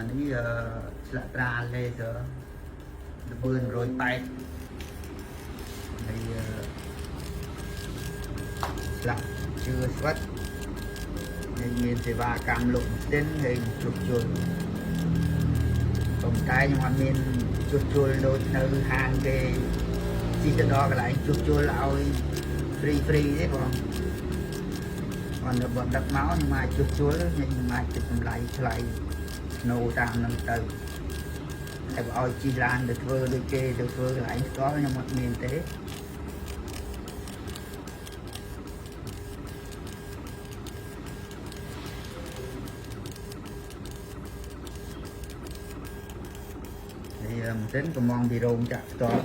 នេះស្លាកត្រាលេស1480ហើយស្លាកជឿស្វិតហើយមានសេវាកម្មលុបទិនហើយជួសជុលប៉ុន្តែខ្ញុំអត់មានជួសជុលដូចនៅហាងគេទីទៅដល់កន្លែងជួសជុលឲ្យហ្វ្រីទេបងអត់បើដឹកមកខ្ញុំអាចជួសជុលខ្ញុំអាចគិតតម្លៃថ្លៃណូតាមនឹងទៅតែបើឲ្យជីឡានទៅធ្វើដូចគេទៅធ្វើកន្លែងស្គាល់ខ្ញុំអត់មានទេហើយមិនសិនកំងពីរោងចាក់ផ្ទាល់